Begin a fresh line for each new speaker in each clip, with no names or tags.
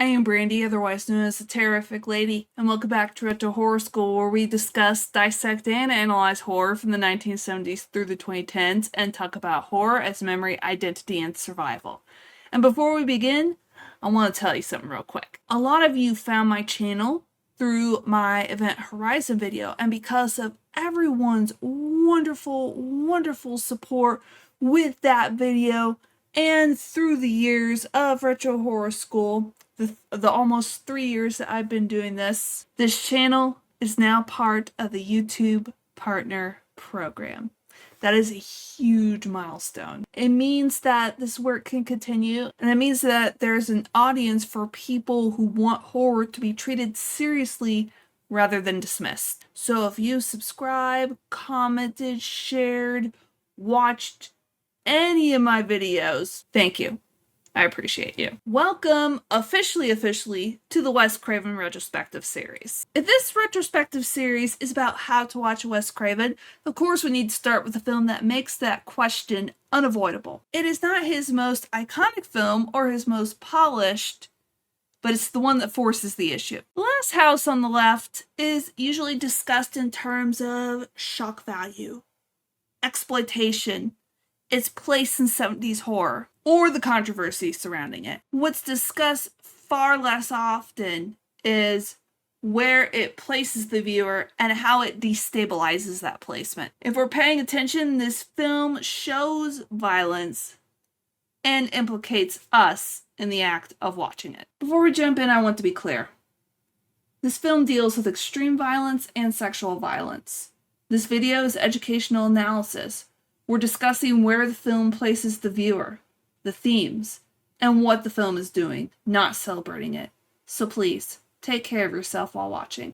I am Brandy, otherwise known as the Terrific Lady, and welcome back to Retro Horror School, where we discuss, dissect, and analyze horror from the 1970s through the 2010s, and talk about horror as memory, identity, and survival. And before we begin, I want to tell you something real quick. A lot of you found my channel through my Event Horizon video, and because of everyone's wonderful support with that video, and through the years of Retro Horror School, the almost 3 years that I've been doing this channel is now part of the YouTube Partner Program. That is a huge milestone. It means that this work can continue, and it means that there's an audience for people who want horror to be treated seriously rather than dismissed. So if you subscribed, commented, shared, watched any of my videos, thank you. I appreciate you. Welcome, officially, to the Wes Craven retrospective series. If this retrospective series is about how to watch Wes Craven, of course we need to start with a film that makes that question unavoidable. It is not his most iconic film or his most polished, but it's the one that forces the issue. The Last House on the Left is usually discussed in terms of shock value, exploitation, its place in 70s horror, or the controversy surrounding it. What's discussed far less often is where it places the viewer and how it destabilizes that placement. If we're paying attention, this film shows violence and implicates us in the act of watching it. Before we jump in, I want to be clear. This film deals with extreme violence and sexual violence. This video is educational analysis. We're discussing where the film places the viewer, the themes, and what the film is doing, not celebrating it. So please, take care of yourself while watching.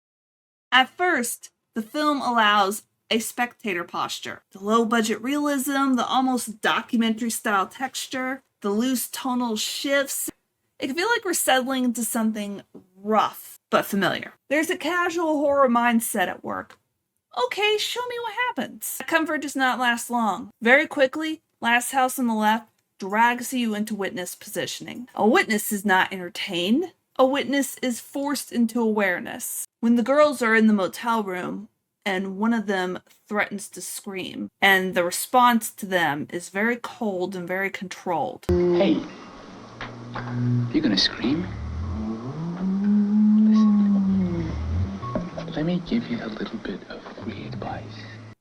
At first, the film allows a spectator posture. The low-budget realism, the almost documentary-style texture, the loose tonal shifts. It can feel like we're settling into something rough, but familiar. There's a casual horror mindset at work. Okay, show me what happens. Comfort does not last long. Very quickly, Last House on the Left drags you into witness positioning. A witness is not entertained. A witness is forced into awareness. When the girls are in the motel room and one of them threatens to scream, and the response to them is very cold and very controlled.
Hey, you're gonna scream? Let me give you a little bit of free advice.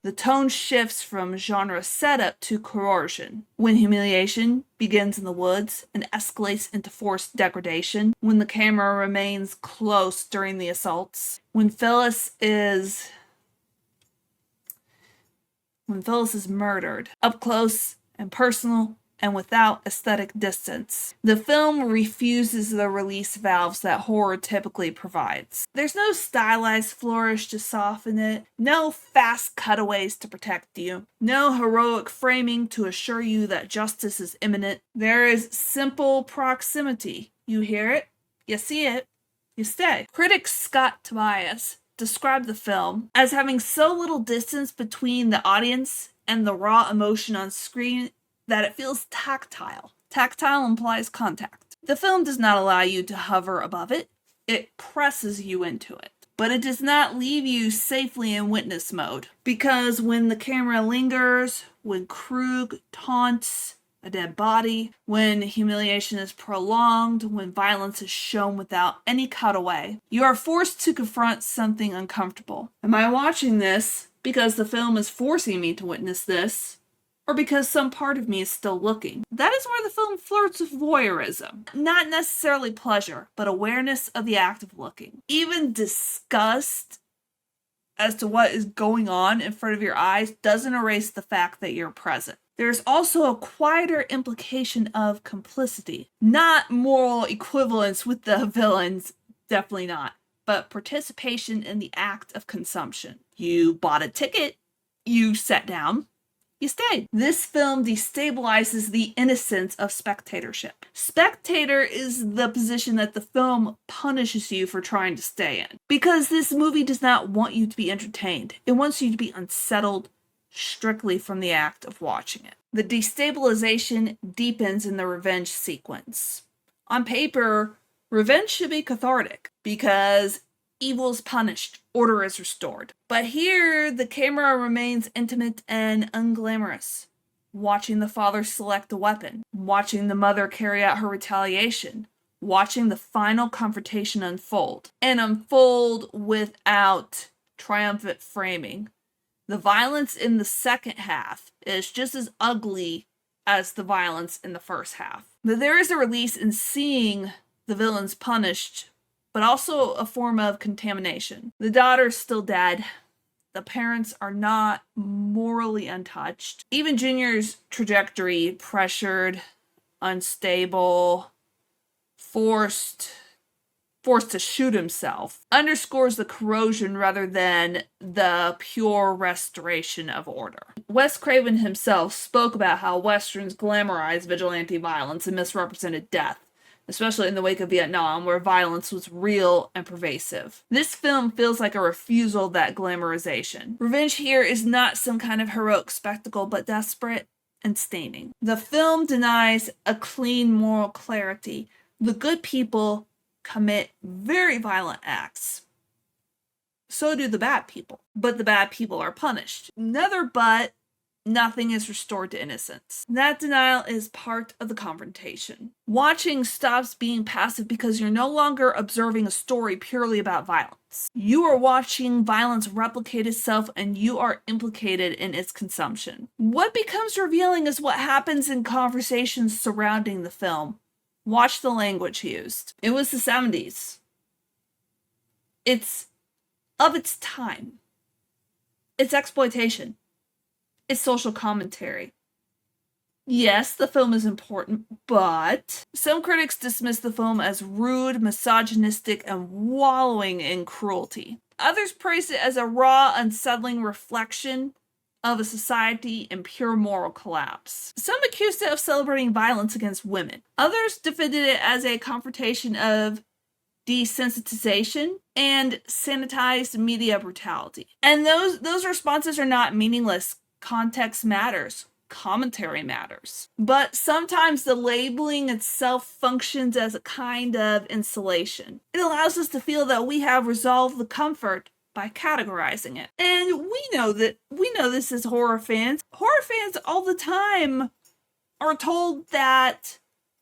The tone shifts from genre setup to coercion. When humiliation begins in the woods and escalates into forced degradation. When the camera remains close during the assaults. When Phyllis is murdered. Up close and personal and without aesthetic distance. The film refuses the release valves that horror typically provides. There's no stylized flourish to soften it, no fast cutaways to protect you, no heroic framing to assure you that justice is imminent. There is simple proximity. You hear it, you see it, you stay. Critic Scott Tobias described the film as having so little distance between the audience and the raw emotion on screen that it feels tactile. Tactile implies contact. The film does not allow you to hover above it. It presses you into it. But it does not leave you safely in witness mode. Because when the camera lingers, when Krug taunts a dead body, when humiliation is prolonged, when violence is shown without any cutaway, you are forced to confront something uncomfortable. Am I watching this because the film is forcing me to witness this? Or because some part of me is still looking? That is where the film flirts with voyeurism. Not necessarily pleasure, but awareness of the act of looking. Even disgust as to what is going on in front of your eyes doesn't erase the fact that you're present. There's also a quieter implication of complicity. Not moral equivalence with the villains, definitely not, but participation in the act of consumption. You bought a ticket, you sat down, you stay. This film destabilizes the innocence of spectatorship. Spectator is the position that the film punishes you for trying to stay in. Because this movie does not want you to be entertained. It wants you to be unsettled strictly from the act of watching it. The destabilization deepens in the revenge sequence. On paper, Revenge should be cathartic, because evil is punished, order is restored. But here, the camera remains intimate and unglamorous. Watching the father select a weapon, watching the mother carry out her retaliation, watching the final confrontation unfold, and unfold without triumphant framing. The violence in the second half is just as ugly as the violence in the first half. But there is a release in seeing the villains punished, but also a form of contamination. The daughter's still dead. The parents are not morally untouched. Even Junior's trajectory, pressured, unstable, forced to shoot himself, underscores the corrosion rather than the pure restoration of order. Wes Craven himself spoke about how Westerns glamorized vigilante violence and misrepresented death, especially in the wake of Vietnam, where violence was real and pervasive. This film feels like a refusal of that glamorization. Revenge here is not some kind of heroic spectacle, but desperate and staining. The film denies a clean moral clarity. The good people commit very violent acts. So do the bad people. But the bad people are punished. Nothing is restored to innocence. That denial is part of the confrontation. Watching stops being passive because you're no longer observing a story purely about violence. You are watching violence replicate itself and you are implicated in its consumption. What becomes revealing is what happens in conversations surrounding the film. Watch the language used. It was the 70s. It's of its time. It's exploitation. It's social commentary. Yes, the film is important, but some critics dismiss the film as rude, misogynistic, and wallowing in cruelty. Others praise it as a raw, unsettling reflection of a society in pure moral collapse. Some accused it of celebrating violence against women. Others defended it as a confrontation of desensitization and sanitized media brutality. And those responses are not meaningless. Context matters. Commentary matters. But sometimes the labeling itself functions as a kind of insulation. It allows us to feel that we have resolved the comfort by categorizing it. And we know this as horror fans. Horror fans all the time are told that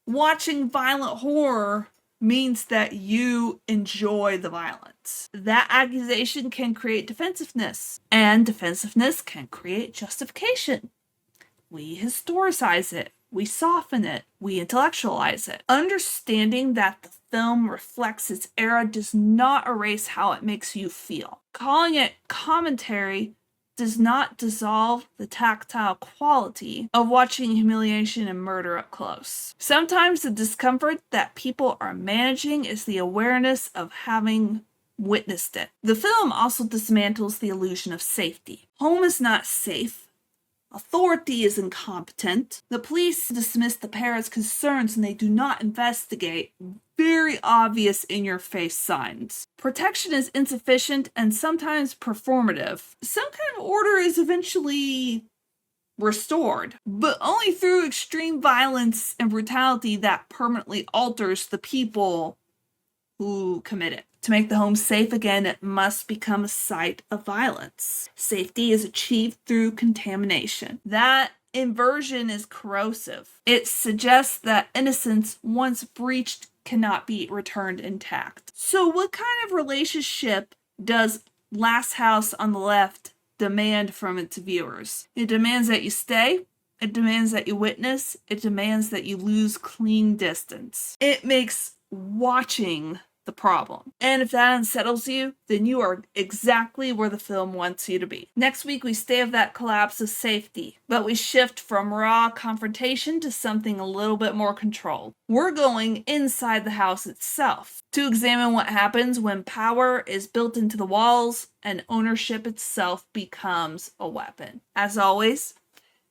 watching violent horror means that you enjoy the violence. That accusation can create defensiveness, and defensiveness can create justification. We historicize it, we soften it, we intellectualize it. Understanding that the film reflects its era does not erase how it makes you feel. Calling it commentary does not dissolve the tactile quality of watching humiliation and murder up close. Sometimes the discomfort that people are managing is the awareness of having witnessed it. The film also dismantles the illusion of safety. Home is not safe. Authority is incompetent. The police dismiss the parents' concerns and they do not investigate very obvious in-your-face signs. Protection is insufficient and sometimes performative. Some kind of order is eventually restored, but only through extreme violence and brutality that permanently alters the people who commit it. To make the home safe again, it must become a site of violence. Safety is achieved through contamination. That inversion is corrosive. It suggests that innocence, once breached, cannot be returned intact. So what kind of relationship does Last House on the Left demand from its viewers? It demands that you stay. It demands that you witness. It demands that you lose clean distance. It makes watching the problem. And if that unsettles you, then you are exactly where the film wants you to be. Next week, we stay of that collapse of safety, but we shift from raw confrontation to something a little bit more controlled. We're going inside the house itself to examine what happens when power is built into the walls and ownership itself becomes a weapon. As always,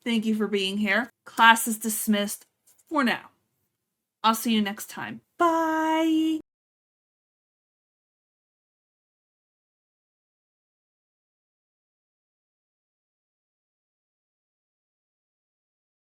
thank you for being here. Class is dismissed for now. I'll see you next time. Bye!